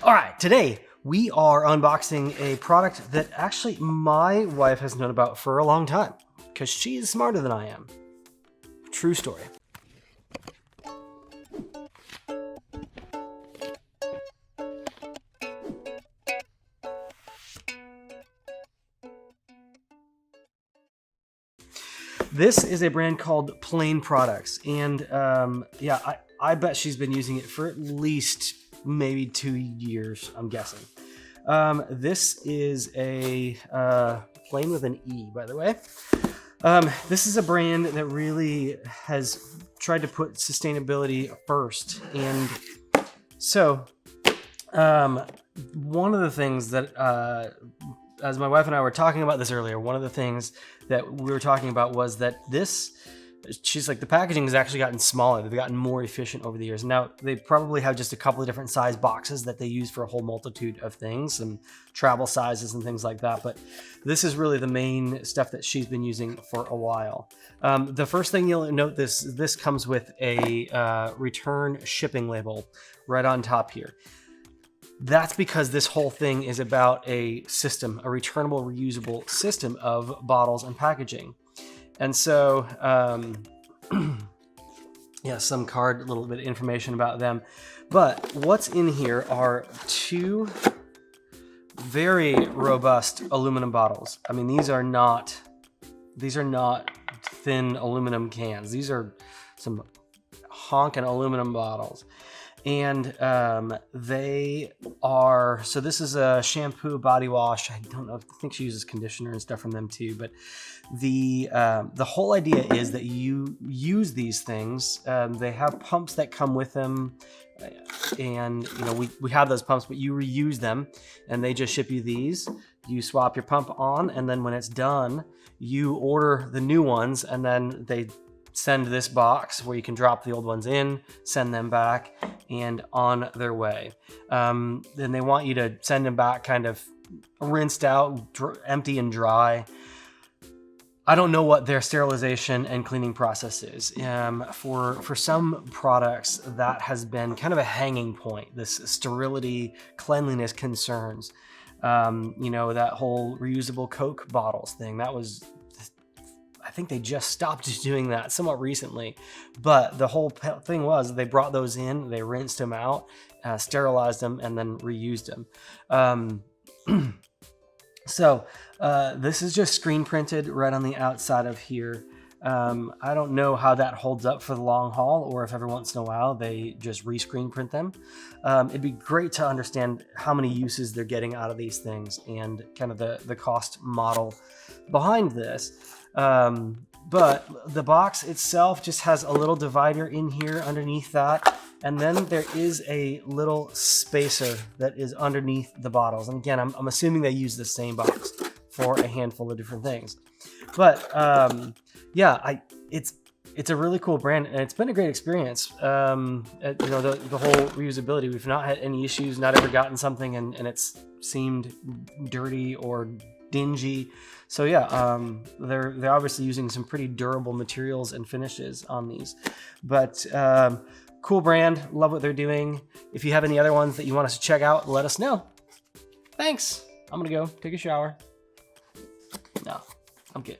All right, today we are unboxing a product that actually my wife has known about for a long time because she is smarter than I am. True story. This is a brand called Plaine Products, and yeah, I bet she's been using it for at least maybe 2 years, I'm guessing. This is a Plaine with an E, by the way. This is a brand that really has tried to put sustainability first, and so one of the things that as my wife and I were talking about this earlier, one of the things that we were talking about was that she's like, the packaging has actually gotten smaller. They've gotten more efficient over the years. Now, they probably have just a couple of different size boxes that they use for a whole multitude of things and travel sizes and things like that. But this is really the main stuff that she's been using for a while. The first thing you'll note, this comes with a return shipping label right on top here. That's because this whole thing is about a system, a returnable, reusable system of bottles and packaging. And so, yeah, some card, a little bit of information about them. But what's in here are 2 very robust aluminum bottles. I mean, these are not thin aluminum cans. These are some honking aluminum bottles. And they are, so this is a shampoo, body wash. I don't know, I think she uses conditioner and stuff from them too, but the whole idea is that you use these things. They have pumps that come with them, and you know, we have those pumps, but you reuse them, and they just ship you these. You swap your pump on, and then when it's done, you order the new ones, and then they send this box where you can drop the old ones in, send them back, and on their way. Then they want you to send them back kind of rinsed out, empty and dry. I don't know what their sterilization and cleaning process is. For some products, that has been kind of a hanging point, this sterility, cleanliness concerns. You know, that whole reusable Coke bottles thing, that was, I think they just stopped doing that somewhat recently, but the whole thing was they brought those in, they rinsed them out, sterilized them, and then reused them. So this is just screen printed right on the outside of here. I don't know how that holds up for the long haul, or if every once in a while they just re-screen print them. It'd be great to understand how many uses they're getting out of these things and kind of the cost model behind this. But the box itself just has a little divider in here underneath that. And then there is a little spacer that is underneath the bottles. And again, I'm assuming they use the same box for a handful of different things. But yeah, it's a really cool brand, and it's been a great experience. You know, the whole reusability, we've not had any issues, not ever gotten something and it's seemed dirty or dingy. So yeah, they're obviously using some pretty durable materials and finishes on these. But cool brand, love what they're doing. If you have any other ones that you want us to check out, let us know. Thanks. I'm gonna go take a shower. No, I'm good.